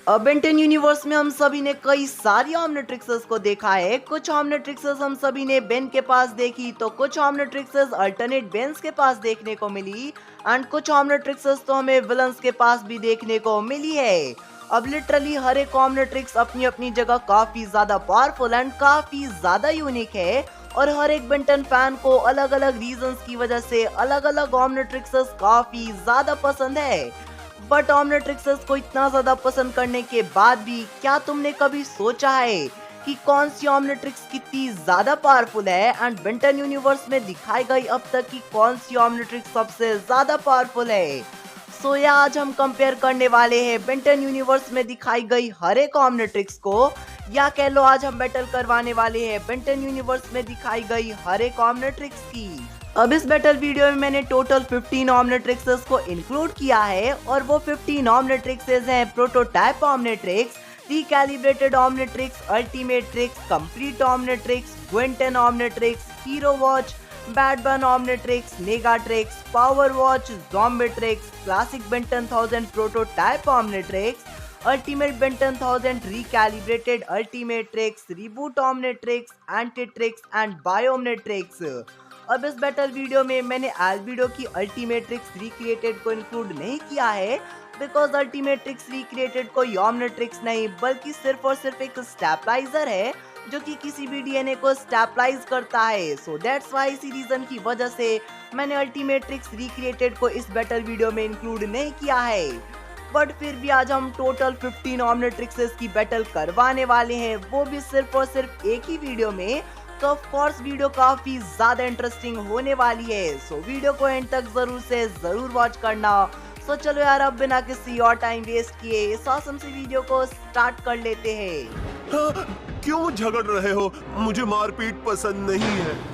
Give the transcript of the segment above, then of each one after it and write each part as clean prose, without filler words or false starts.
अब Benton universe में हम सभी ने कई सारी ऑमनिट्रिक्सेस को देखा है। कुछ ऑमनिट्रिक्सेस हम सभी ने बेन के पास देखी, तो कुछ ऑमनिट्रिक्सेस अल्टरनेट बेन्स के पास देखने को मिली एंड कुछ ऑमनिट्रिक्सेस तो हमें विलन्स के पास भी देखने को मिली है। अब लिटरली हर एक ऑमनिट्रिक्स अपनी अपनी जगह काफी ज्यादा पावरफुल एंड काफी ज्यादा यूनिक है और हर एक बेंटन फैन को अलग अलग रीजंस की वजह से अलग अलग ऑमनिट्रिक्सेस काफी ज्यादा पसंद है। बट ऑमनिट्रिक्सेस को इतना ज्यादा पसंद करने के बाद भी क्या तुमने कभी सोचा है कि कौन सी ऑमनिट्रिक्स कितनी ज्यादा पावरफुल है एंड बेंटन यूनिवर्स में दिखाई गई अब तक की कौन सी ऑमनिट्रिक्स सबसे ज्यादा पावरफुल है? सो या आज हम कंपेयर करने वाले हैं बेंटन यूनिवर्स में दिखाई गई हर एक ऑमनिट्रिक्स को, या कह लो आज हम बैटल करवाने वाले हैं बेंटन यूनिवर्स में दिखाई गई हर एक ऑमनिट्रिक्स की। अब इस बैटल वीडियो में मैंने टोटल 15 ऑमनिट्रिक्सेस को इंक्लूड किया है और वो 15 ऑमनिट्रिक्सेस हैं prototype omnitrix, recalibrated omnitrix, ultimate trix, complete omnitrix, Gwen Ten omnitrix, hero watch, bad Ben omnitrix, negatrix, power watch, zombitrix, classic Ben Ten 1000 prototype omnitrix, ultimate Ben Ten 1000 recalibrated ultimate trix, reboot omnitrix, anti trix and biomnitrix. अब इस battle video में मैंने Albedo की ultimate trix recreated को include नहीं किया है because ultimate trix recreated कोई ऑमनिट्रिक्स नहीं बल्कि सिर्फ और सिर्फ एक स्टेबलाइजर है जो कि किसी भी डीएनए को स्टेबलाइज करता है। सो दैट्स वाई इसी रीजन की वजह से मैंने अल्टीमेट ट्रिक्स रिक्रिएटेड को इस बैटल वीडियो में इंक्लूड नहीं किया है। बट फिर भी आज हम टोटल 15 ऑमनिट्रिक्सेस की बैटल करवाने वाले हैं, वो भी सिर्फ और सिर्फ एक ही वीडियो में। तो ऑफ कोर्स वीडियो काफी ज्यादा इंटरेस्टिंग होने वाली है, सो वीडियो को एंड तक जरूर से जरूर वॉच करना। सो चलो यार अब बिना किसी और टाइम वेस्ट किए इस ऑसम सी वीडियो को स्टार्ट कर लेते हैं। हाँ, क्यों झगड़ रहे हो? मुझे मारपीट पसंद नहीं है।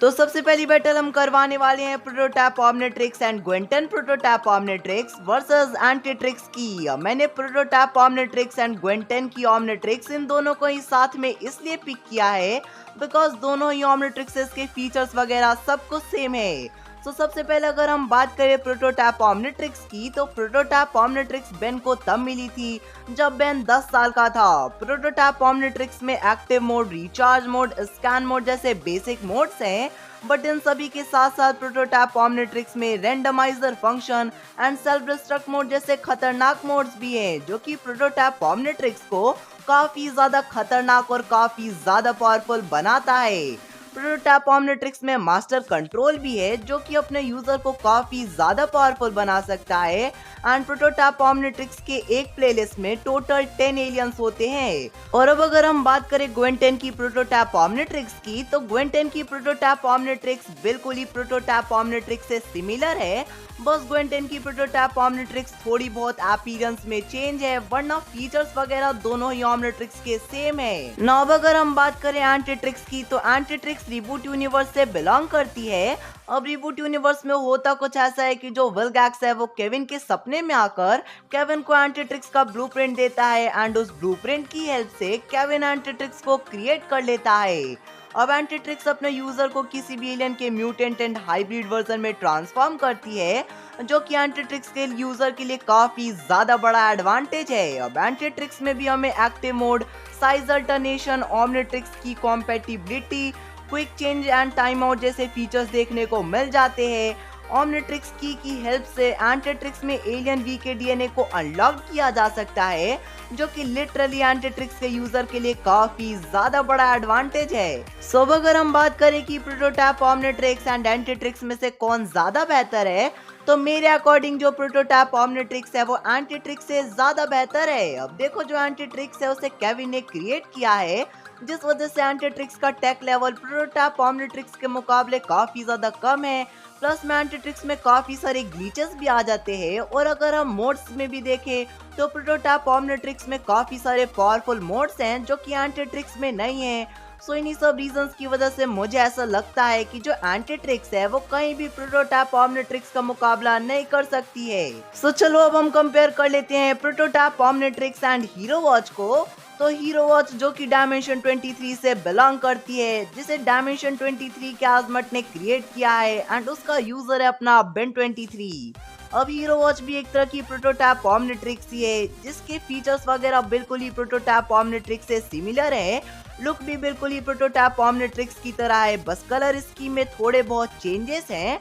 तो सबसे पहली बैटल हम करवाने वाले हैं prototype omnitrix and ग्वेंटन prototype ऑमनिट्रिक्स versus एंटीट्रिक्स की। मैंने प्रोटोटाइप ऑमनिट्रिक्स एंड ग्वेंटन की ऑमनिट्रिक्स इन दोनों को ही साथ में इसलिए पिक किया है बिकॉज दोनों ही ऑमनिट्रिक्सेस के फीचर्स वगैरह सब कुछ सेम है। तो सबसे पहले अगर हम बात करें प्रोटोटाइप ऑमनिट्रिक्स की, तो प्रोटोटाइप ऑमनिट्रिक्स बेन को तब मिली थी जब बेन 10 साल का था। प्रोटोटाइप ऑमनिट्रिक्स में active mode, recharge mode, scan mode जैसे बेसिक मोड्स हैं, बट इन सभी के साथ साथ प्रोटोटाइप ऑमनिट्रिक्स में randomizer function and self destruct mode जैसे खतरनाक मोड्स भी हैं जो कि प्रोटोटाइप ऑमनिट्रिक्स को काफी ज्यादा खतरनाक और काफी ज्यादा पावरफुल बनाता है। प्रोटोटाइप ऑमनिट्रिक्स में मास्टर कंट्रोल भी है जो कि अपने यूजर को काफी ज्यादा पावरफुल बना सकता है एंड प्रोटोटाइप ऑमनिट्रिक्स के एक प्लेलिस्ट में टोटल 10 एलियंस होते हैं। और अब अगर हम बात करें ग्वेंटन की प्रोटोटाइप ऑमनिट्रिक्स की, तो ग्वेंटन की प्रोटोटाइप ऑमनिट्रिक्स बिल्कुल ही प्रोटोटाइप ऑमनिट्रिक्स से सिमिलर है, बस ग्वेंटन की प्रोटोटाइप ऑमनिट्रिक्स थोड़ी बहुत अपीयरेंस में चेंज है, वरना फीचर्स वगैरह दोनों ही ऑमनिट्रिक्स के सेम है। नाउ अब अगर हम बात करें एंटीट्रिक्स की, तो एंटीट्रिक्स रिबूट यूनिवर्स से बिलोंग करती है। अब रिबूट यूनिवर्स में होता कुछ ऐसा है कि जो विलगैक्स है वो केविन के सपने में आकर केविन को एंटीट्रिक्स का ब्लूप्रिंट देता है एंड उस ब्लूप्रिंट की हेल्प से केविन एंटीट्रिक्स को क्रिएट कर लेता है। अब एंटीट्रिक्स अपने यूजर को किसी भी एलियन के म्यूटेंट एंड हाइब्रिड वर्जन में ट्रांसफॉर्म करती है जो कि एंटीट्रिक्स के यूजर के लिए काफी ज्यादा बड़ा एडवांटेज है। अब एंटीट्रिक्स में भी हमें एक्टिव मोड, साइज अल्टरनेशन, ऑमनिट्रिक्स की compatibility, quick change and time out जैसे फीचर्स देखने को मिल जाते हैं। ऑमनिट्रिक्स की हेल्प से एंटीट्रिक्स में एलियन वी के डीएनए को अनलॉक किया जा सकता है जो कि लिटरली एंटीट्रिक्स के यूजर के लिए काफी ज्यादा बड़ा एडवांटेज है। सो अगर हम बात करें कि प्रोटोटाइप ऑमनिट्रिक्स एंड एंटीट्रिक्स में से कौन ज्यादा बेहतर है, तो मेरे अकॉर्डिंग जो प्रोटोटाइप ऑमनिट्रिक्स है वो एंटीट्रिक्स से ज्यादा बेहतर है। अब देखो जो एंटीट्रिक्स है उसे केविन ने क्रिएट किया है जिस वजह से एंटीट्रिक्स का टेक लेवल प्रोटोटाइप ऑमनिट्रिक्स के मुकाबले काफी ज्यादा कम है। प्लस में एंटीट्रिक्स में काफी सारे ग्लिचेस भी आ जाते हैं और अगर हम मोड्स में भी देखें तो प्रोटोटाइप ऑमनिट्रिक्स में काफी सारे पावरफुल मोड्स हैं जो कि एंटीट्रिक्स में नहीं है। सो इन्हीं सब रीजंस की वजह से मुझे ऐसा लगता है कि जो एंटीट्रिक्स है वो कहीं भी प्रोटोटाइप ऑमनिट्रिक्स का मुकाबला नहीं कर सकती है। सो चलो अब हम कंपेयर कर लेते हैं prototype omnitrix and hero watch को। तो हीरो वॉच जो कि डायमेंशन 23 से बिलोंग करती है, जिसे डायमेंशन 23 के आजमट ने क्रिएट किया है एंड उसका यूजर है अपना बेन 23। अब हीरो वॉच भी एक तरह की प्रोटोटाइप ऑमनिट्रिक्स ही है, जिसके फीचर्स वगैरह बिल्कुल ही प्रोटोटाइप ऑमनिट्रिक्स से सिमिलर है। लुक भी बिल्कुल ही प्रोटोटाइप ऑमनिट्रिक्स की तरह है, बस कलर स्कीम में थोड़े बहुत चेंजेस हैं।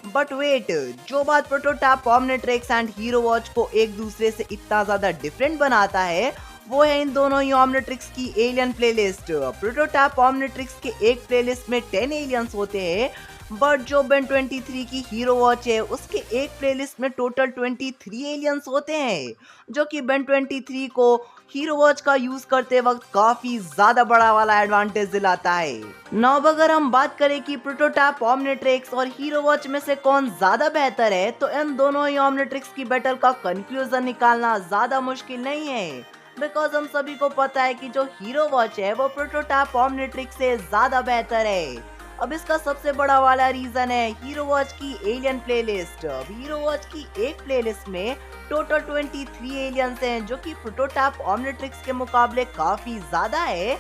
बट वेट, जो बात prototype omnitrix and hero watch को एक दूसरे से इतना ज्यादा डिफरेंट बनाता है, वो है इन दोनों ही ऑमनिट्रिक्स की एलियन प्लेलिस्ट। प्रोटोटाइप ऑमनिट्रिक्स के एक प्लेलिस्ट में 10 एलियंस होते हैं, बट जो बेन 23 की हीरो वॉच है उसके एक प्लेलिस्ट में टोटल 23 एलियंस होते हैं, जो कि बेन 23 को हीरो वॉच का यूज करते वक्त काफी ज्यादा बड़ा वाला एडवांटेज दिलाता है। नाउ अगर हम बात करें कि प्रोटोटाइप ऑमनिट्रिक्स और हीरो वॉच में से कौन ज्यादा बेहतर है, तो इन दोनों ही ऑमनिट्रिक्स की बैटल का कंक्लूजन निकालना ज्यादा मुश्किल नहीं है, बिकॉज हम सभी को पता है कि जो हीरो वॉच है वो प्रोटोटाइप ऑमनिट्रिक्स से ज्यादा बेहतर है। अब इसका सबसे बड़ा वाला रीजन है हीरो वॉच की एलियन प्लेलिस्ट। अब हीरो वॉच की एक प्लेलिस्ट में टोटल 23 एलियंस हैं, जो कि प्रोटोटाइप ऑमनिट्रिक्स के मुकाबले काफी ज्यादा है।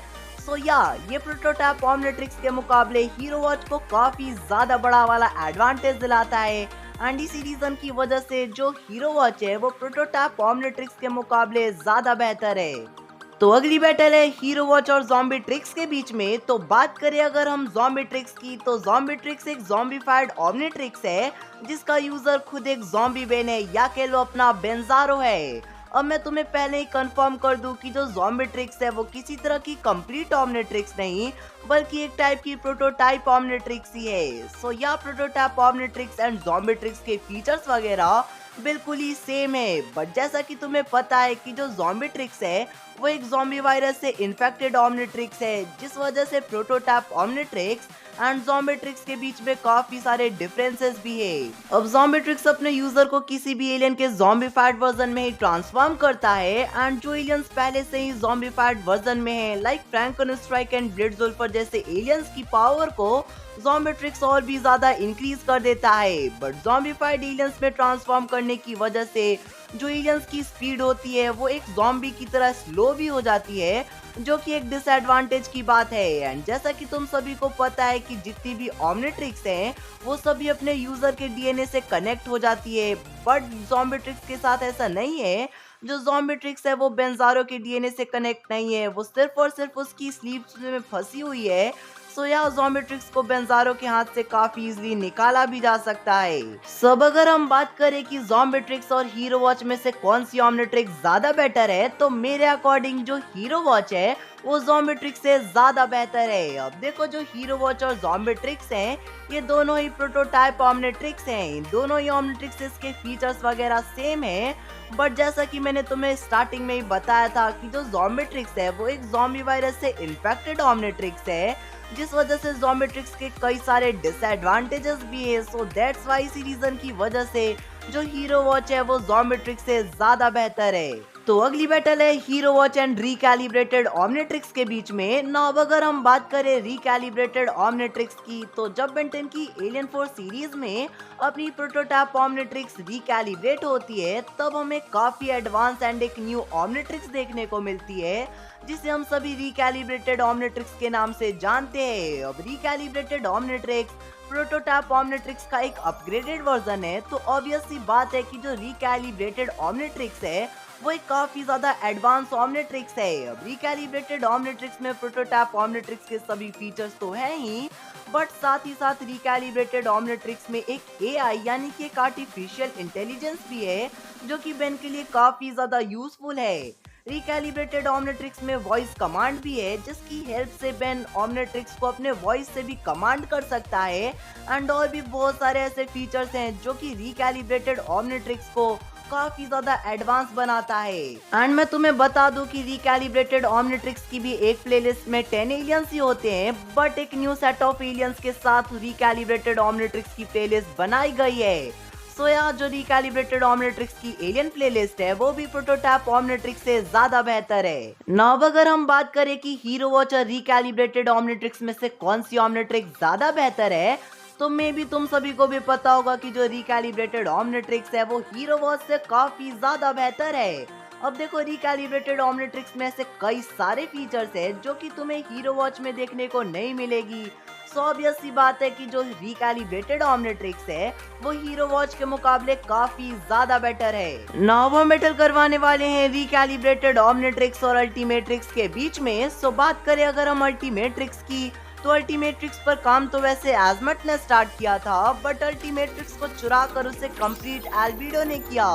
सो या ये प्रोटोटाइप ऑमनिट्रिक्स के मुकाबले हीरो वॉच को काफी ज्यादा बड़ा वाला एडवांटेज दिलाता है, एंड इसी रीजन की वजह से जो हीरो वॉच है वो प्रोटोटाइप ऑमनिट्रिक्स के मुकाबले ज्यादा बेहतर है। तो अगली बैटल है हीरो वॉच और ज़ॉम्बीट्रिक्स के बीच में। तो बात करें अगर हम ज़ॉम्बीट्रिक्स की, तो ज़ॉम्बीट्रिक्स एक ज़ॉम्बीफाइड ऑमनिट्रिक्स है, जिसका यूजर खुद एक ज़ॉम्बी बेन है, या कह लो अपना बेंजारो है। अब मैं तुम्हें पहले ही कंफर्म कर दूं कि जो ज़ॉम्बीट्रिक्स है वो किसी तरह की कंप्लीट ऑमनिट्रिक्स नहीं, बल्कि एक टाइप की प्रोटोटाइप ऑमनिट्रिक्स ही है। सो या प्रोटोटाइप ऑमनिट्रिक्स एंड ज़ॉम्बीट्रिक्स के फीचर्स वगैरह बिल्कुल ही सेम है, बट जैसा कि तुम्हें पता है कि जो ज़ॉम्बीट्रिक्स है वो एक ज़ॉम्बी वायरस से इन्फेक्टेड ऑमनिट्रिक्स है, जिस वजह से प्रोटोटाइप ऑमनिट्रिक्स एंड ज़ॉम्बीट्रिक्स के बीच में काफी सारे डिफरेंसेस भी है। अब ज़ॉम्बीट्रिक्स अपने यूजर को किसी भी एलियन के ज़ॉम्बीफाइड वर्जन में ही ट्रांसफॉर्म करता है, एंड जो एलियंस पहले से ही ज़ॉम्बीफाइड वर्जन में है, लाइक फ्रैंकनस्ट्राइक एंड ब्लिट्ज़ुल्फर जैसे एलियंस की पावर को ज़ॉम्बीट्रिक्स और भी ज्यादा इंक्रीज कर देता है। बट ज़ॉम्बीफाइड एलियंस में ट्रांसफॉर्म करने की वजह से जो एलियंस की स्पीड होती है वो एक ज़ॉम्बी की तरह स्लो भी हो जाती है, जो कि एक डिसएडवांटेज की बात है। एंड जैसा कि तुम सभी को पता है कि जितनी भी ऑमनिट्रिक्स हैं वो सभी अपने यूजर के डीएनए से कनेक्ट हो जाती है, बट ज़ॉम्बीट्रिक्स के साथ ऐसा नहीं है। जो ज़ॉम्बीट्रिक्स है वो बेंजारो के डीएनए से कनेक्ट नहीं है, वो सिर्फ और सिर्फ उसकी स्लीप में फंसी हुई है। सो यह ज़ॉम्बीट्रिक्स को बेंजारो के हाथ से काफी इजीली निकाला भी जा सकता है। सब अगर हम बात करें कि ज़ॉम्बीट्रिक्स और हीरो वॉच में से कौन सी ऑमनिट्रिक्स ज्यादा बेटर है, तो मेरे अकॉर्डिंग जो हीरो वॉच है वो ज़ॉम्बीट्रिक्स से ज्यादा बेहतर है। अब देखो, जो हीरो वॉच और ज़ॉम्बीट्रिक्स हैं ये दोनों ही प्रोटोटाइप ऑमनिट्रिक्स हैं, इन दोनों ही ऑमनिट्रिक्स के फीचर्स वगैरह सेम है, बट जैसा कि मैंने तुम्हें स्टार्टिंग में ही बताया था कि जो ज़ॉम्बीट्रिक्स है वो एक ज़ॉम्बी वायरस से इन्फेक्टेड ऑमनिट्रिक्स है, जिस वजह से ज़ॉम्बीट्रिक्स के कई सारे डिसएडवांटेजेस भी है। सो दैट्स वाई इसी रीजन की वजह से जो हीरो वॉच है वो ज़ॉम्बीट्रिक्स से ज्यादा बेहतर है। तो अगली बैटल है हीरो वॉच एंड रिकैलिब्रेटेड ऑमनिट्रिक्स के बीच में। नाउ अगर हम बात करें रिकैलिब्रेटेड ऑमनिट्रिक्स की, तो जब बेन 10 की एलियन फोर्स सीरीज में अपनी प्रोटोटाइप ऑमनिट्रिक्स रिकैलिब्रेट होती है, तब हमें काफी एडवांस एंड एक न्यू ऑमनिट्रिक्स देखने को मिलती है, जिसे हम सभी रिकैलिब्रेटेड ऑमनिट्रिक्स के नाम से जानते हैं। अब रिकैलिब्रेटेड ऑमनिट्रिक्स प्रोटोटाइप ऑमनिट्रिक्स का एक अपग्रेडेड वर्जन है, तो ऑब्वियस सी बात है कि जो रिकैलिब्रेटेड ऑमनिट्रिक्स है वो एक काफी ज्यादा एडवांस ऑमनिट्रिक्स है। अब रिकैलिब्रेटेड ऑमनिट्रिक्स में प्रोटोटाइप ऑमनिट्रिक्स के सभी फीचर्स तो हैं ही, बट साथ ही साथ रिकैलिब्रेटेड ऑमनिट्रिक्स में एक एआई यानी कि एक आर्टिफिशियल इंटेलिजेंस भी है, जो कि बेन के लिए काफी ज्यादा यूजफुल है। रिकैलिब्रेटेड ऑमनिट्रिक्स में वॉइस कमांड भी है, जिसकी हेल्प से बेन ऑमनिट्रिक्स को अपने वॉइस से भी कमांड कर सकता है, एंड और भी बहुत सारे ऐसे फीचर्स हैं जो कि रिकैलिब्रेटेड ऑमनिट्रिक्स को काफी ज्यादा एडवांस बनाता है। एंड मैं तुम्हें बता दूं कि रिकैलिब्रेटेड ऑमनिट्रिक्स की भी एक प्लेलिस्ट में 10 एलियंस ही होते हैं, बट एक न्यू सेट ऑफ एलियंस के साथ रिकैलिब्रेटेड ऑमनिट्रिक्स की प्लेलिस्ट बनाई गई है। सो यहाँ जो रिकैलिब्रेटेड ऑमनिट्रिक्स की एलियन प्लेलिस्ट है वो भी प्रोटोटाइप ऑमनिट्रिक्स से ज्यादा बेहतर है। नाउ अगर हम बात करें कि हीरो वॉच और रिकैलिब्रेटेड ऑमनिट्रिक्स में से कौन सी ऑमनिट्रिक्स ज्यादा बेहतर है, तो मे भी तुम सभी को भी पता होगा कि जो रिकैलिब्रेटेड ऑमनिट्रिक्स है वो हीरो वॉच से काफी ज्यादा बेहतर है। अब देखो, रिकैलिब्रेटेड ऑमनिट्रिक्स में ऐसे कई सारे फीचर्स हैं जो कि तुम्हें हीरो वॉच में देखने को नहीं मिलेगी। सो ऑब्वियस सी बात है कि जो रिकैलिब्रेटेड ऑमनिट्रिक्स है वो हीरो वॉच के मुकाबले काफी ज्यादा बेटर है। नाउ हम बैटल करवाने वाले हैं रिकैलिब्रेटेड ऑमनिट्रिक्स और अल्टीमेट्रिक्स के बीच में। सो बात करें अगर हम अल्टीमेट्रिक्स की, तो अल्टीमेट्रिक्स पर काम तो वैसे एजमट ने स्टार्ट किया था, बट अल्टीमेट्रिक्स को चुरा कर उसे कंप्लीट एल्बिडो ने किया।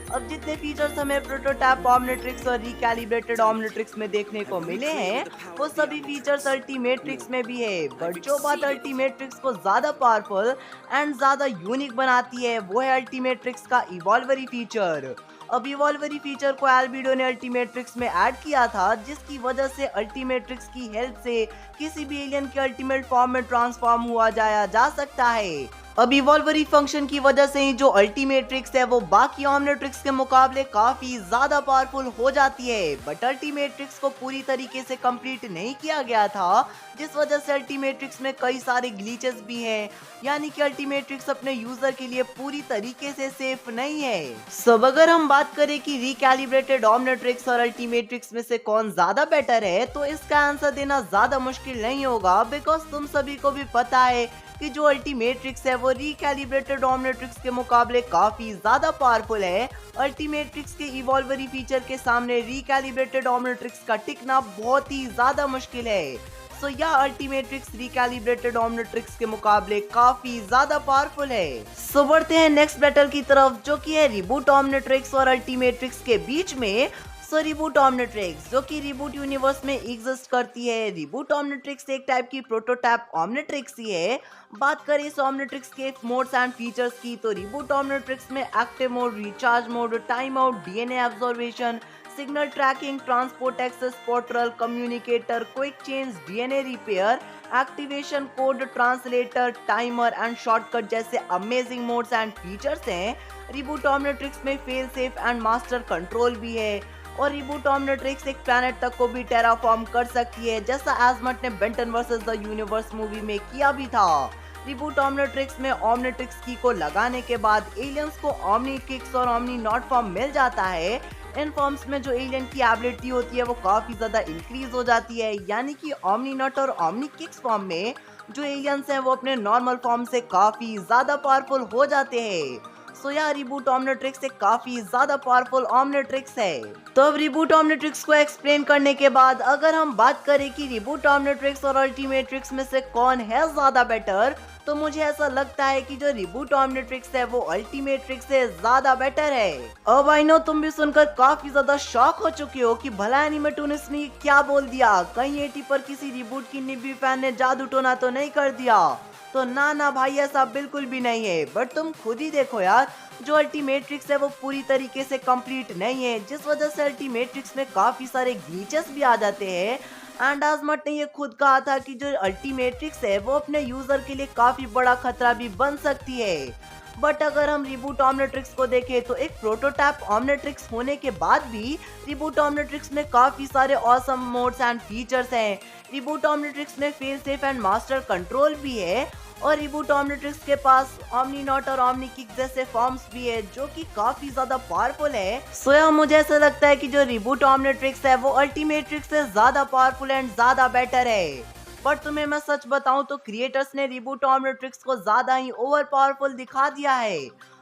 अब जितने फीचर्स हमें प्रोटोटाइप ऑमनिट्रिक्स और रिकैलिब्रेटेड ऑमनिट्रिक्स में देखने को मिले हैं वो सभी फीचर्स अल्टीमेट्रिक्स में भी है, बट जो बात अल्टीमेट्रिक्स को ज्यादा पावरफुल एंड ज्यादा यूनिक बनाती है वो है अल्टीमेट्रिक्स का इवॉल्वरी फीचर। अब इवॉल्वरी फीचर को एल्बिडो ने अल्टीमेट्रिक्स में ऐड किया था, जिसकी वजह से अल्टीमेट्रिक्स की हेल्प से किसी भी एलियन के अल्टीमेट फॉर्म में ट्रांसफॉर्म हुआ जाया जा सकता है। अब इवॉल्वरी फंक्शन की वजह से ही जो अल्टीमेट्रिक्स है वो बाकी ऑमनिट्रिक्स के मुकाबले काफी ज्यादा पावरफुल हो जाती है, बट अल्टीमेट्रिक्स को पूरी तरीके से कंप्लीट नहीं किया गया था, जिस वजह से अल्टीमेट्रिक्स में कई सारे ग्लिचेस भी हैं, यानी कि अल्टीमेट्रिक्स अपने यूजर के लिए पूरी तरीके से सेफ नहीं है। सब अगर हम बात करें कि रिकैलिब्रेटेड ऑमनिट्रिक्स और अल्टीमेट्रिक्स में से कौन ज्यादा बेटर है, तो इसका आंसर देना ज्यादा मुश्किल नहीं होगा, बिकॉज तुम सभी को भी पता है कि जो अल्टीमेट्रिक्स है वो रिकैलिब्रेटेड ऑमनिट्रिक्स के मुकाबले काफी ज्यादा पावरफुल है। अल्टीमेट्रिक्स के इवॉल्वरी फीचर के सामने रिकैलिब्रेटेड ऑमनिट्रिक्स का टिकना बहुत ही ज्यादा मुश्किल है। सो यह अल्टीमेट्रिक्स रिकैलिब्रेटेड ऑमनिट्रिक्स के मुकाबले काफी ज्यादा पावरफुल है। सो बढ़ते हैं नेक्स्ट बैटल की तरफ, जो कि है रिबूट ऑमनिट्रिक्स और अल्टीमेट्रिक्स के बीच में। सो रिबूट ऑमनिट्रिक्स जो कि रिबूट यूनिवर्स में एग्जिस्ट करती है। रिबूट ऑमनिट्रिक्स एक टाइप की प्रोटोटाइप ऑमनिट्रिक्स ही है। बात करें इस ऑमनिट्रिक्स के मोड्स एंड फीचर्स की, तो रिबूट ऑमनिट्रिक्स में active mode, recharge mode, time out, DNA observation, signal tracking, transport access portal, communicator, quick change, DNA repair, activation code, translator, timer and shortcut जैसे अमेजिंग मोड्स एंड फीचर्स हैं। Reboot Omnitrix में fail safe and master control भी है, और reboot ऑमनिट्रिक्स एक planet तक को भी टेराफॉर्म कर सकती है, जैसा एजमट ने Ben Ten versus the universe movie में किया भी था। रिबूट ऑमनिट्रिक्स में ऑमनिट्रिक्स की को लगाने के बाद एलियंस को ओमनी किक्स और ओमनी नॉट फॉर्म मिल जाता है। इन फॉर्म्स में जो एलियन की एबिलिटी होती है वो काफी ज्यादा इंक्रीज हो जाती है, यानी कि ओमनी नॉट और ओमनी किक्स फॉर्म में जो एलियंस हैं वो अपने नॉर्मल फॉर्म से काफी ज्यादा पावरफुल हो जाते हैं। सो यह रिबूट ऑमनिट्रिक्स एक काफी ज्यादा पावरफुल ऑमनिट्रिक्स है। तो अब रिबूट ऑमनिट्रिक्स को एक्सप्लेन करने के बाद अगर हम बात करें कि रिबूट ऑमनिट्रिक्स और अल्टीमेट्रिक्स में से कौन है ज्यादा बेटर, तो मुझे ऐसा लगता है कि जो रिबूट ऑमनिट्रिक्स है वो अल्टीमेट्रिक्स से ज्यादा बेटर है। अब आई नो तुम भी सुनकर काफी ज्यादा शॉक हो चुके हो कि भला एनिमेटोनिस ने क्या बोल दिया, कहीं 80 पर किसी रिबूट की निब्बी फैन ने जादू टोना तो नहीं कर दिया। तो ना भाई, ऐसा बिल्कुल भी नहीं है। बट तुम खुद ही देखो यार, जो अल्टीमेट्रिक्स है वो पूरी तरीके से कंप्लीट नहीं है, जिस वजह से अल्टीमेट्रिक्स में काफी सारे ग्लिचेस भी आ जाते हैं। एंड एजमट ने ये खुद कहा था कि जो अल्टीमेट्रिक्स है वो अपने यूजर के लिए काफी बड़ा खतरा भी बन सकती है। बट अगर हम रिबूट ऑमनिट्रिक्स को देखें तो एक प्रोटोटाइप ऑमनिट्रिक्स होने के बाद भी रिबूट ऑमनिट्रिक्स में काफी सारे ऑसम मोड्स एंड फीचर्स हैं। रिबूट ऑमनिट्रिक्स में fail safe and master control भी है, और रिबूट ऑमनिट्रिक्स के पास ओमनी नॉट और ओमनी किक जैसे फॉर्म्स भी है जो कि काफी ज्यादा पावरफुल है। सो यह मुझे ऐसा लगता है कि जो रिबूट ऑमनिट्रिक्स है वो अल्टीमेट्रिक्स से ज्यादा पावरफुल एंड ज्यादा बेटर है। बट तुम्हें मैं सच बताऊं तो क्रिएटर्स ने रिबूट ऑमनिट्रिक्स को ज्यादा ही ओवर पावरफुल दिखा दिया है,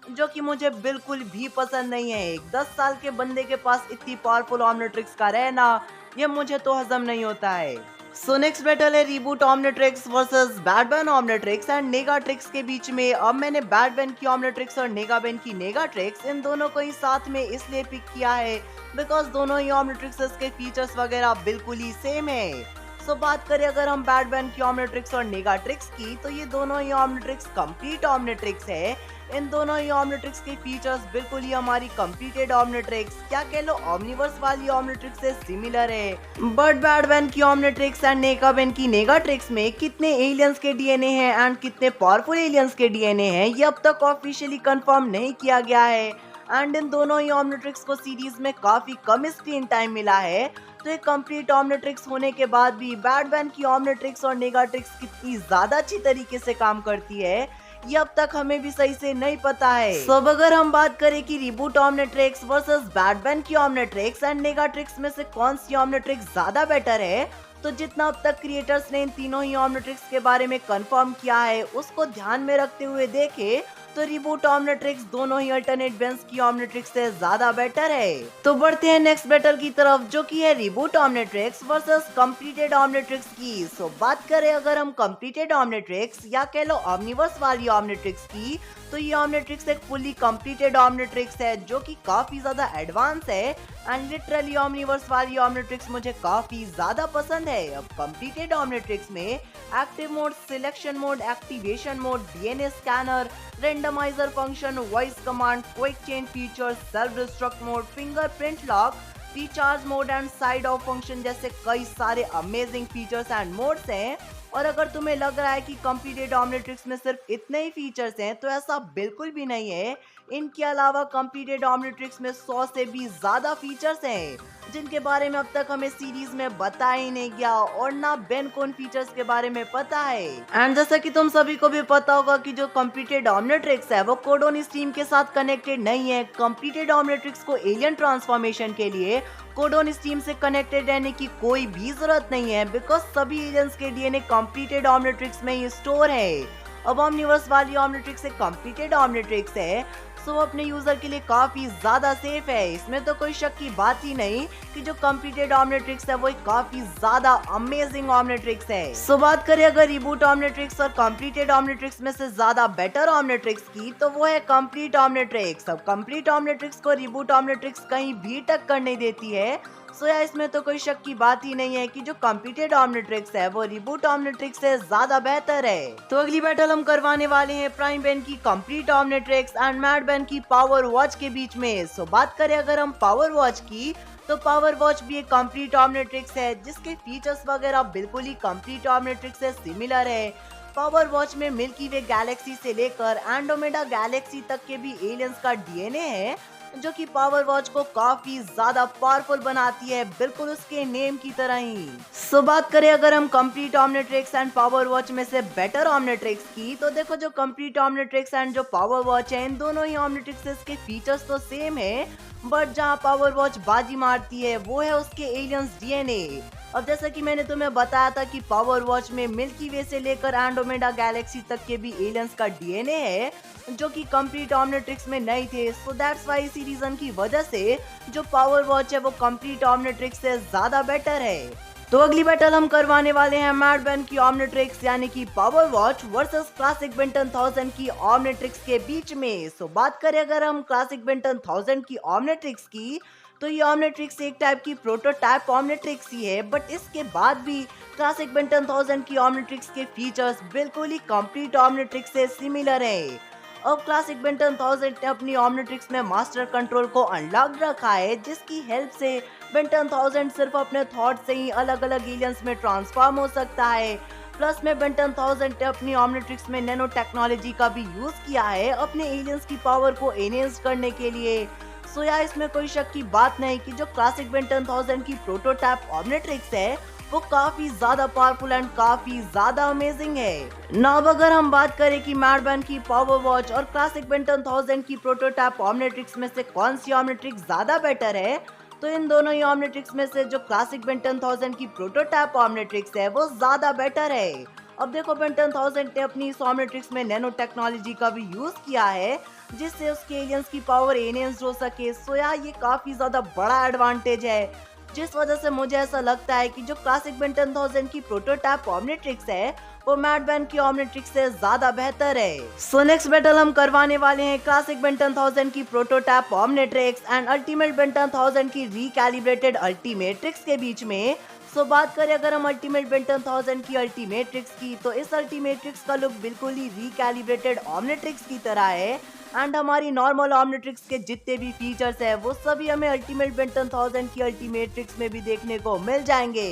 जो कि मुझे बिल्कुल भी पसंद नहीं है। एक 10 साल के बंदे के पास इतनी पावरफुल ऑमनिट्रिक्स का रहना, ये मुझे तो हजम नहीं होता है। सो नेक्स्ट बैटल है रिबूट ऑमनिट्रिक्स वर्सेस बैडबैन ऑमनिट्रिक्स एंड नेगाट्रिक्स के बीच में। अब मैंने बैडबैन की ऑमनिट्रिक्स और नेगाबैन की नेगाट्रिक्स इन दोनों को ही साथ में इसलिए पिक किया है बिकॉज दोनों ही ऑमनिट्रिक्स के फीचर्स वगैरह बिल्कुल ही सेम है। सो बात करें अगर हम बैडबैन की ऑमनिट्रिक्स और नेगाट्रिक्स की, तो ये दोनों ही ऑमनिट्रिक्स कंप्लीट ऑमनिट्रिक्स है। इन दोनों ही ऑमनिट्रिक्स के फीचर्स बिल्कुल ही हमारी कंप्लीटेड ऑमनिट्रिक्स, क्या कह लो ऑमनिवर्स वाली ऑमनिट्रिक्स से सिमिलर है। बट बैडबैन की ऑमनिट्रिक्स एंड नेगाबैन की नेगाट्रिक्स में कितने एलियंस के डीएनए हैं एंड कितने पावरफुल एलियंस के डीएनए हैं ये अब तक ऑफिशियली कंफर्म नहीं किया गया है। एंड इन दोनों ही ऑमनिट्रिक्स को सीरीज में काफी कम स्क्रीन टाइम मिला है, तो एक कंप्लीट ऑमनिट्रिक्स होने के बाद भी बैडबैन की ऑमनिट्रिक्स और नेगाट्रिक्स कितनी ज्यादा अच्छी तरीके से काम करती है, ये अब तक हमें भी सही से नहीं पता है। सब अगर हम बात करें कि रिबूट ऑमनिट्रिक्स वर्सेस बैटमैन की ऑमनिट्रिक्स एंड नेगाट्रिक्स में से कौन सी ऑमनिट्रिक्स ज्यादा बेटर है, तो जितना अब तक क्रिएटर्स ने इन तीनों ही ऑमनिट्रिक्स के बारे में कंफर्म किया है उसको ध्यान में रखते हुए देखे तो रिबूट ऑमनिट्रिक्स दोनों ही अल्टरनेट बेंस की ऑमनिट्रिक्स से ज्यादा बेटर है। तो बढ़ते हैं नेक्स्ट बैटल की तरफ, जो कि है रिबूट ऑमनिट्रिक्स वर्सेस कंप्लीटेड ऑमनिट्रिक्स की। सो बात करें अगर हम कंप्लीटेड ऑमनिट्रिक्स या कह लो ऑमनिवर्स वाली ऑमनिट्रिक्स की, तो ये ऑमनिट्रिक्स एक फुल्ली कंप्लीटेड ऑमनिट्रिक्स है जो कि काफी ज्यादा एडवांस है एंड लिटरली ऑमनिवर्स वाली ऑमनिट्रिक्स मुझे काफी ज्यादा पसंद है। अब कंप्लीटेड ऑमनिट्रिक्स में active mode, selection mode, activation mode, DNA scanner, randomiser function, voice command, quick change feature, self destruct mode, fingerprint lock, recharge mode and side off function जैसे कई सारे अमेजिंग फीचर्स एंड मोड्स हैं। और अगर तुम्हें लग रहा है कि कंप्लीटेड ऑमनिट्रिक्स में सिर्फ इतने ही फीचर्स हैं, तो ऐसा बिल्कुल भी नहीं है। इनके अलावा कंप्लीटेड ऑमनिट्रिक्स में 100 से भी ज्यादा फीचर्स हैं जिनके बारे में अब तक हमें सीरीज में बताया ही नहीं गया और ना बेन को उन फीचर्स के बारे में पता है। एंड जैसा कि तुम सभी को भी पता होगा कि जो कंप्लीटेड ऑमनिट्रिक्स है वो कोड ऑन स्टीम के साथ कनेक्टेड नहीं है। कंप्लीटेड ऑमनिट्रिक्स को एलियन ट्रांसफॉर्मेशन के लिए कोड ऑन स्टीम से कनेक्टेड रहने की कोई भी जरूरत नहीं है, बिकॉज सभी एलियंस के डीएनए कंप्लीटेड ऑमनिट्रिक्स में ही स्टोर है। अब ऑमनिवर्स वाली ऑमनिट्रिक्स एक कंप्लीटेड ऑमनिट्रिक्स है, सो अपने यूजर के लिए काफी ज्यादा सेफ है। इसमें तो कोई शक की बात ही नहीं कि जो कंप्लीटेड ऑमनिट्रिक्स है वो एक काफी ज्यादा अमेजिंग ऑमनिट्रिक्स है। सो बात करें अगर रिबूट ऑमनिट्रिक्स और कंप्लीटेड ऑमनिट्रिक्स में से ज्यादा बेटर ऑमनिट्रिक्स की, तो वो है कंप्लीट ऑमनिट्रिक्स। अब कंप्लीट ऑमनिट्रिक्स को रिबूट ऑमनिट्रिक्स कहीं भी टक्कर नहीं देती है। सो या इसमें तो कोई शक की बात ही नहीं है कि जो कंप्लीटेड ऑमनिट्रिक्स है वो रिबूट ऑमनिट्रिक्स से ज्यादा बेहतर है। तो अगली बैटल हम करवाने वाले हैं प्राइम बेन की कंप्लीट ऑमनिट्रिक्स एंड मैड बेन की पावर वॉच के बीच में। सो बात करें अगर हम पावर वॉच की, तो पावर वॉच भी एक कंप्लीट ऑमनिट्रिक्स है जिसके फीचर्स वगैरह बिल्कुल ही कंप्लीट ऑमनिट्रिक्स से सिमिलर है। पावर वॉच में मिल्की वे गैलेक्सी से लेकर एंड्रोमेडा गैलेक्सी तक के भी एलियंस का डीएनए है जो कि पावर वॉच को काफी ज्यादा पावरफुल बनाती है, बिल्कुल उसके नेम की तरह ही। सो बात करें अगर हम कंप्लीट ऑमनिट्रिक्स एंड पावर वॉच में से बेटर ऑमनिट्रिक्स की, तो देखो जो कंप्लीट ऑमनिट्रिक्स एंड जो पावर वॉच है इन दोनों ही ऑमनिट्रिक्स के फीचर्स तो सेम है, बट जहाँ पावर वॉच बाजी मारती है वो है उसके एलियंस डीएनए। अब जैसा कि मैंने तुम्हें बताया था कि पावर वॉच में मिल्की वे से लेकर एंड्रोमेडा गैलेक्सी तक के भी एलियंस का डीएनए है जो कि कंप्लीट ऑमनिट्रिक्स में नहीं थे। सो दैट्स वाई इसी रीजन की वजह से जो पावर वॉच है वो कंप्लीट ऑमनिट्रिक्स से ज्यादा बेटर है। तो अगली बैटल हम करवाने वाले हैं मैड बेन की ऑमनिट्रिक्स यानी कि power watch versus classic Ben Ten 1000 की ऑमनिट्रिक्स के बीच में। सो बात करें अगर हम क्लासिक बेंटन 1000 की ऑमनिट्रिक्स की, तो ये ऑमनिट्रिक्स एक टाइप की प्रोटोटाइप ऑमनिट्रिक्स ही है, बट इसके बाद भी क्लासिक बेंटन 1000 की ऑमनिट्रिक्स के फीचर्स बिल्कुल ही कंप्लीट ऑमनिट्रिक्स से सिमिलर है। अब क्लासिक बेंटन 1000 ने अपनी ऑमनिट्रिक्स में मास्टर कंट्रोल को अनलॉक रखा है, जिसकी हेल्प से बेंटन 1000 सिर्फ अपने थॉट से ही अलग अलग एलियंस में ट्रांसफॉर्म हो सकता है। प्लस में बेंटन 1000 ने अपनी ऑमनिट्रिक्स में नैनो टेक्नोलॉजी का भी यूज किया है अपने एलियंस की पावर को एनहेंस करने के लिए। सो या इसमें कोई शक की बात नहीं कि जो क्लासिक बेंटन 1000 की प्रोटोटाइप ऑमनिट्रिक्स है वो काफी ज्यादा पावरफुल एंड काफी ज्यादा अमेजिंग है। ना अब अगर हम बात करें कि मैड बेन की पावर वॉच और क्लासिक बेंटन 1000 की प्रोटोटाइप ऑमनिट्रिक्स में से कौन सी ऑमनिट्रिक्स ज्यादा बेटर है, तो इन दोनों ही ऑमनिट्रिक्स में से जो क्लासिक बेंटन 1000 की प्रोटोटाइप ऑमनिट्रिक्स है वो ज्यादा बेटर है। अब देखो बेंटन 1000 ने अपनी इस ऑमनिट्रिक्स में नैनो टेक्नोलॉजी का भी यूज किया है जिससे उसके एलियंस की पावर एनहेंस हो सके। सो यार ये काफी ज्यादा बड़ा एडवांटेज है, जिस वजह से मुझे ऐसा लगता है कि जो क्लासिक बेंटन 1000 की प्रोटोटाइप ऑमनिट्रिक्स है वो मैड बेन की ऑमनिट्रिक्स से ज्यादा बेहतर है। सो नेक्स्ट बैटल हम करवाने वाले हैं क्लासिक बेंटन 1000 की prototype omnitrix and ultimate Ben Ten 1000 की रिकैलिब्रेटेड अल्टीमेट्रिक्स के बीच में। सो बात करें अगर हम अल्टीमेट बेंटन 1000 की अल्टीमेट्रिक्स की, तो इस अल्टीमेट्रिक्स का लुक बिल्कुल ही रिकैलिब्रेटेड ऑमनिट्रिक्स की तरह है एंड हमारी नॉर्मल ऑमनिट्रिक्स के जितने भी फीचर्स है वो सभी हमें अल्टीमेट बेंटन 1000 की अल्टीमेट्रिक्स में भी देखने को मिल जाएंगे।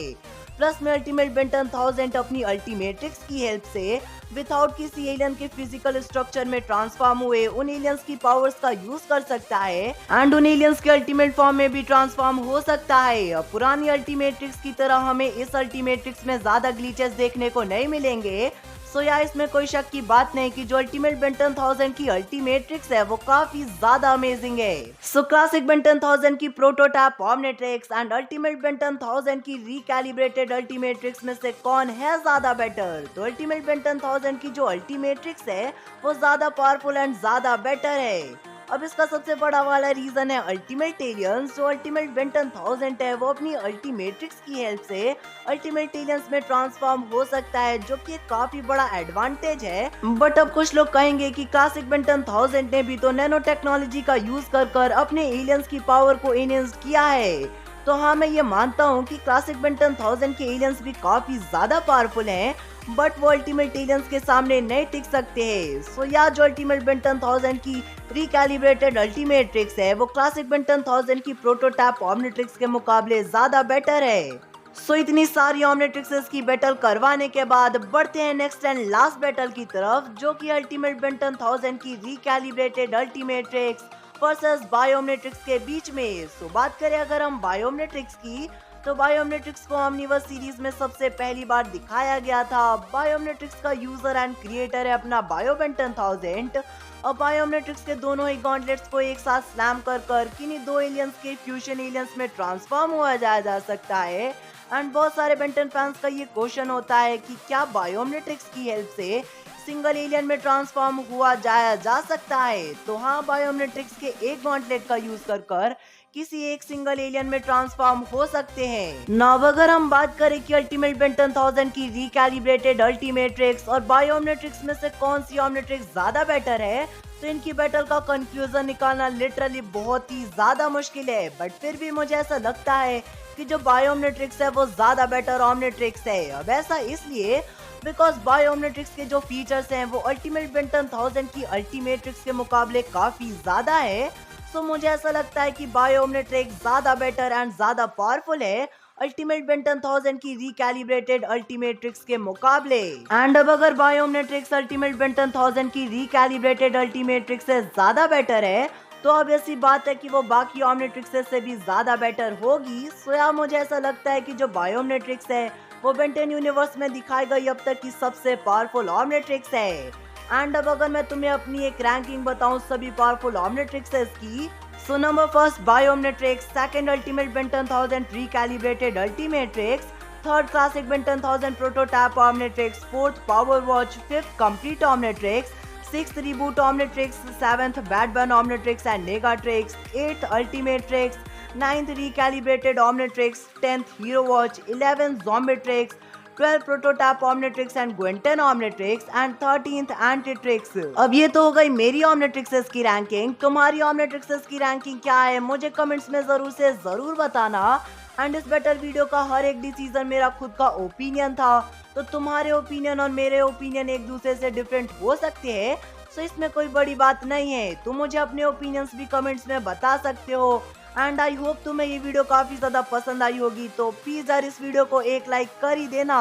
प्लस में अल्टीमेट बेंटन 1000 अपनी अल्टीमेट्रिक्स की हेल्प से विदाउट किसी एलियन के फिजिकल स्ट्रक्चर में ट्रांसफॉर्म हुए उन एलियंस की पावर्स का यूज कर सकता है एंड उन एलियंस के अल्टीमेट फॉर्म में भी ट्रांसफॉर्म हो सकता है। पुरानी अल्टीमेट्रिक्स की तरह हमें इस अल्टीमेट्रिक्स में ज्यादा ग्लिचेस देखने को नहीं मिलेंगे। सो या इसमें कोई शक की बात नहीं कि जो अल्टीमेट बेंटन 1000 की अल्टीमेट्रिक्स है वो काफी ज्यादा अमेजिंग है। सो क्लासिक बेंटन 1000 की prototype omnitrix and ultimate Ben Ten 1000 की रिकैलिब्रेटेड अल्टीमेट्रिक्स में से कौन है ज्यादा बेटर? तो अल्टीमेट बेंटन 1000 की जो अल्टीमेट्रिक्स है वो ज्यादा पावरफुल एंड ज्यादा बेटर है। अब इसका सबसे बड़ा वाला रीजन है अल्टीमेट एलियंस। जो अल्टीमेट बेंटन 1000 है वो अपनी अल्टीमेट्रिक्स की हेल्प से अल्टीमेट एलियंस में ट्रांसफॉर्म हो सकता है, जो कि एक काफी बड़ा एडवांटेज है। बट अब कुछ लोग कहेंगे कि क्लासिक बेंटन 1000 ने भी तो नैनो टेक्नोलॉजी का यूज कर अपने एलियंस की पावर को एनहेंस किया है। तो हाँ, मैं ये मानता हूँ कि क्लासिक बेंटन 1000 के एलियंस भी काफी ज्यादा पावरफुल हैं, बट वो अल्टीमेट एलियंस के सामने नहीं टिक सकते हैं। सो या जो अल्टीमेट बेंटन 1000 की रिकैलिब्रेटेड अल्टीमेट्रिक्स है वो क्लासिक बेंटन 1000 की प्रोटोटाइप ऑमनिट्रिक्स के मुकाबले ज्यादा बेटर है। सो इतनी सारी ऑमनिट्रिक्सेस की बैटल करवाने के बाद बढ़ते हैं नेक्स्ट एंड लास्ट बैटल की तरफ, जो कि अल्टीमेट बेंटन 1000 की रिकैलिब्रेटेड अल्टीमेट्रिक्स वर्सेस बायोमनेट्रिक्स के बीच में। सो बात करें अगर हम बायोमनेट्रिक्स की, तो बायोमनेट्रिक्स को ओमनिवर्स सीरीज में सबसे पहली बार दिखाया गया था। बायोमनेट्रिक्स का यूजर एंड क्रिएटर है अपना बायोबेंटन 1000। और बायोमनेट्रिक्स के दोनों ही गॉन्टलेट्स को एक साथ स्लैम कर किन्हीं दो एलियंस के फ्यूजन एलियंस में ट्रांसफॉर्म हुआ जा सकता है। एंड बहुत सारे बेंटन फैंस का ये क्वेश्चन होता है कि क्या बायोमनेट्रिक्स की हेल्प से सिंगल एलियन में ट्रांसफॉर्म हुआ जा सकता है? तो हाँ, बायोमनेट्रिक्स के एक गॉन्टलेट का यूज कर किसी एक सिंगल एलियन में ट्रांसफॉर्म हो सकते हैं। नाउ अगर हम बात करें कि अल्टीमेट बेंटन 1000 की रिकैलिब्रेटेड अल्टीमेट्रिक्स और बायोमनेट्रिक्स में से कौन सी ऑमनिट्रिक्स ज्यादा बेटर है, तो इनकी बैटल का कंक्लूजन निकालना लिटरली बहुत ही ज्यादा मुश्किल है। बट फिर भी मुझे ऐसा लगता है कि जो बायोमनेट्रिक्स है वो ज्यादा बेटर ऑमनिट्रिक्स है। अब ऐसा इसलिए बिकॉज बायोमनेट्रिक्स के जो फीचर्स हैं वो अल्टीमेट बेंटन 1000 की अल्टीमेट्रिक्स के मुकाबले काफी ज्यादा है। सो मुझे ऐसा लगता है कि बायोमनेट्रिक्स ज्यादा बेटर एंड ज्यादा पावरफुल है अल्टीमेट बेंटन 1000 की रिकैलिब्रेटेड अल्टीमेट्रिक्स के मुकाबले। एंड अब अगर बायोमनेट्रिक्स अल्टीमेट बेंटन 1000 की रिकैलिब्रेटेड अल्टीमेट्रिक्स से ज्यादा बेटर है, तो अब ऐसी बात है कि वो बाकी ऑमनिट्रिक्स से भी ज्यादा बेटर होगी। सो यार मुझे ऐसा लगता है कि जो बायोमनेट्रिक्स है वो बेंटन यूनिवर्स में दिखाई गई अब तक की सबसे पावरफुल ऑमनिट्रिक्स है। एंड अब अगर मैं तुम्हें अपनी एक रैंकिंग बताऊं सभी पावरफुल ऑमनिट्रिक्सेस की, so number first biomnitrix, second ultimate Ben Ten 1000 recalibrated ultimatrix, third classic Ben Ten 1000 prototype omnitrix, fourth power watch, fifth complete omnitrix, sixth reboot omnitrix, seventh bad Ben omnitrix and negatrix, eighth ultimatrix, ninth recalibrated omnitrix, 10th hero watch, 11th zombitrix, 12 prototype omnitrix and Gwen Ten omnitrix and 13th antitrix. अब ये तो हो गई मेरी ऑमनिट्रिक्सेस की ranking. तुम्हारी ऑमनिट्रिक्सेस की ranking क्या है मुझे कमेंट्स में जरूर बताना। एंड इस बेटर वीडियो का हर एक डिसीजन मेरा खुद का ओपिनियन था, तो तुम्हारे ओपिनियन और मेरे ओपिनियन एक दूसरे से डिफरेंट हो सकते हैं। सो इसमें कोई बड़ी बात नहीं है, तुम मुझे अपने ओपिनियंस भी कमेंट्स में बता सकते हो। एंड आई होप तुम्हें ये वीडियो काफी ज्यादा पसंद आई होगी, तो प्लीज यार इस वीडियो को एक लाइक कर ही देना,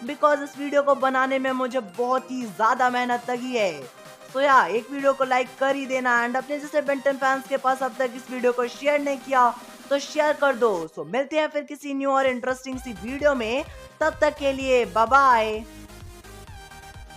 बिकॉज इस वीडियो को बनाने में मुझे बहुत ही ज्यादा मेहनत लगी है। तो यार एक वीडियो को लाइक कर ही देना। एंड अपने जैसे बेंटन फैंस के पास अब तक इस वीडियो को शेयर नहीं किया तो शेयर कर दो। सो मिलते हैं फिर किसी न्यू और इंटरेस्टिंग सी वीडियो में, तब तक के लिए बाय बाय।